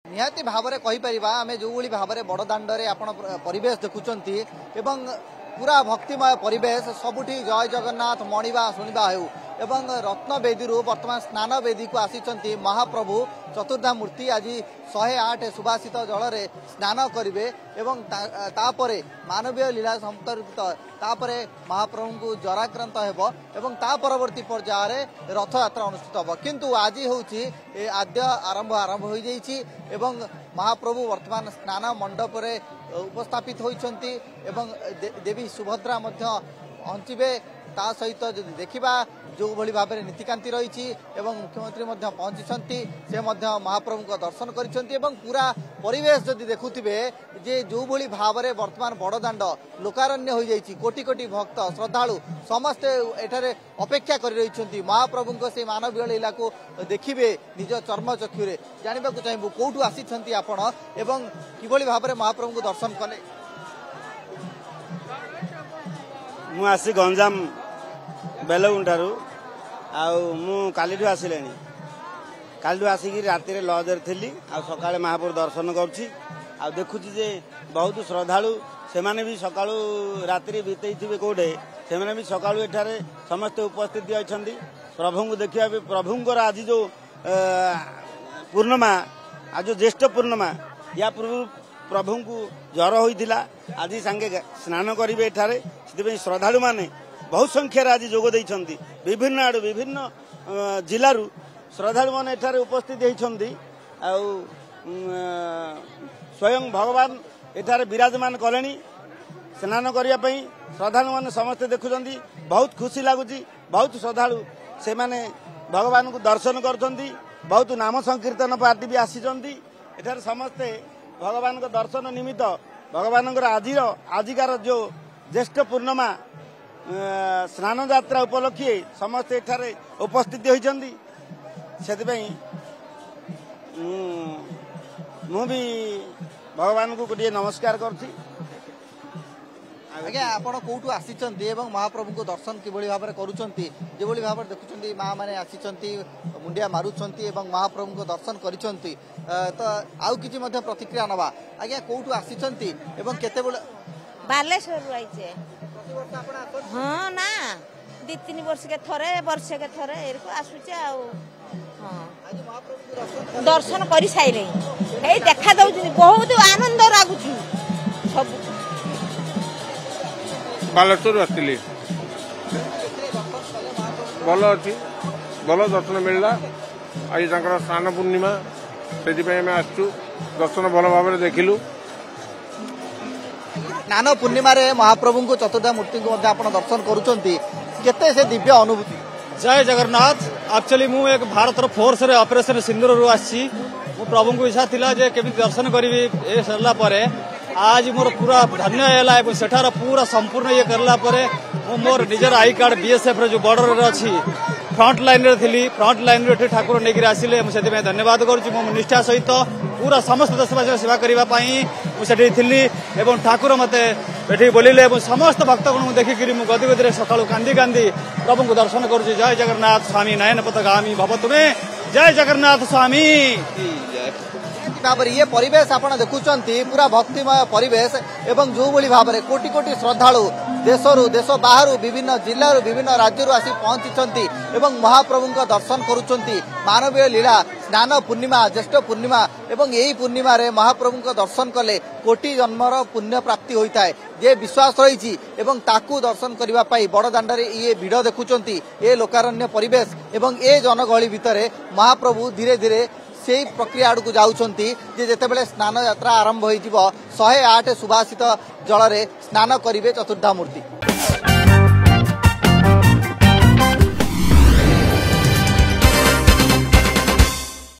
निहाती भाव में कहीपर आम जो भाव में बड़दाण्डे आप परिवेश देखुंट एवं पूरा भक्तिमय परिवेश सबुठी जय जगन्नाथ मणिबा शुणा हो एवं रत्नवेदी वर्तमान स्नान वेदी को आसी महाप्रभु चतुर्धा मूर्ति आज 108 सुभाषित जल में स्नान करेंगे एवं तापरे मानवीय लीला संपर्कित तापरे महाप्रभु को जराक्रांत एवं ता परवर्ती पर्यायर रथ यात्रा अनुष्ठित हो किंतु आज हूँ आद्य आरंभ हो जाइए एवं महाप्रभु वर्तमान स्नान मंडप रे उपस्थापित होइछंती एवं देवी सुभद्रा पहुंचे ता सहित देखा जो भली भाव में नीतिकांति रही एवं मुख्यमंत्री पहुंची से महाप्रभु को दर्शन करिसेंती एवं पूरा परिवेश जदि देखुथिबे जे जो भली भाव में वर्तमान बड़दाण्ड लोकारण्य हो जाइए कोटि कोटि भक्त श्रद्धालु समस्ते एठारे अपेक्षा कर रही महाप्रभु को से मानवीय लीला को देखिए निज चर्म चक्षुरे जानवा चाहिए कौटू आसी आपण एवं किभली भाव में महाप्रभु को दर्शन कले मु आसी गंजाम बेलगुंठारू आलू आसिले काली आसिक राति लज थी सका महाप्रभु दर्शन करुँची देखुची जे बहुत श्रद्धालु से माने भी सका राति बीतई थे कौटे से भी सका एठारे समस्ते उपस्थित अच्छा प्रभु को देखा प्रभुंर आज जो पूर्णिमा आज जो ज्येष्ठ पूर्णिमा या पूर्व प्रभु को ज्वर होता आज सांगे स्नान करेंगे एठारे से श्रद्धालु माने बहुत संख्यार आज जोग देइछंती विभिन्न आडु विभिन्न जिल्लारू श्रद्धालु माने एठारे उपस्थित होइछंती स्वयं भगवान एठारे विराजमान कलेनी स्नान करिया पई श्रद्धालु माने समस्त देखुछंती बहुत खुशी लागुची बहुत श्रद्धालु से माने भगवान को दर्शन करछंती बहुत नाम संकीर्तन पार्टी भी आसीछंती एठारे समस्ते भगवान को दर्शन निमित्त भगवान आजिकार जो ज्येष्ठ पूर्णिमा स्नान यात्रा उपलक्षे समस्त एठारे उपस्थित होइछंती सेतिपई मु भी भगवान को गोटे नमस्कार करछि आज्ञा आपण कौटू आसीचंती एवं महाप्रभु को दर्शन किभली भाव में करूचंती जेभली भाव में देखुचंती माँ माने आसीचंती मुंडिया मारुचंती एवं महाप्रभु को दर्शन करिचंती तो आउ किछि मध्ये प्रतिक्रिया नबा आज्ञा कौटू आसीचंती एवं केते बेले बालेश्वर आइछे हां ना 2-3 वर्ष के थरे एरको आसुचे आ हां आज महाप्रभु को दर्शन करि साइले ए देखा दउछि बहुत आनंद लागुछि सब बालेश्वर आसती भल अच्छी भल दर्शन मिलला आज स्नान पूर्णिमा से आसचु दर्शन भल भाव में देखिलु स्नान पूर्णिमा रे महाप्रभु को चतुर्धा मूर्ति को दर्शन करुचंती केते से दिव्य अनुभूति जय जगन्नाथ एक्चुअली मु एक भारत फोर्स रे ऑपरेशन सिंदूर रु आसी मु प्रभु को इच्छा थिला जे केमि दर्शन करिवि ए सरला परे आज मोर पूरा धन्य है सेठार पूरा संपूर्ण ये करला परे मोर निजर आई कार्ड बीएसएफ रे जो बॉर्डर रे अछि फ्रंट लाइन रे थिली फ्रंट लाइन रे ठाकुर नेगिर आसिले मु सेति धन्यवाद करूची मो निष्ठा सहित पूरा समस्त देशवासी सेवा करबा पई मु सेठी थिली एवं ठाकुर मते एठी बोलिले एवं समस्त भक्तगण को देखि करी मु गदी गदी रे सकाळु कांदी कांदी प्रभु को दर्शन करूची जय जगन्नाथ स्वामी नयन पथगामी भव तुमे जय जगन्नाथ स्वामी भाव ये परिवेश आप देखुंट पूरा भक्तिमय परिवेश एवं जो भली भाव में कोटि कोटि श्रद्धालु देश बाहर विभिन्न जिल्लारू विभिन्न राज्यों आसी पहुंची एवं महाप्रभु का दर्शन करुंच मानवीय लीला स्नान पूर्णिमा ज्येष्ठ पूर्णिमा एवं यही पूर्णिमा रे महाप्रभु का दर्शन कले कोटि जन्मर पुण्य प्राप्ति होता है ये विश्वास रही एवं ताकू दर्शन करने बड़दाण्डे ये भिड़ देखुंट ये लोकारण्य परिवेश एवं ये जनगहली भितर महाप्रभु धीरे धीरे से प्रक्रिया आड़ को जाउछंती जे जेतेबेले स्नान यात्रा आरंभ होइजिवो 108 सुभाषित जल रे स्नान करिवे चतुर्धा मूर्ति।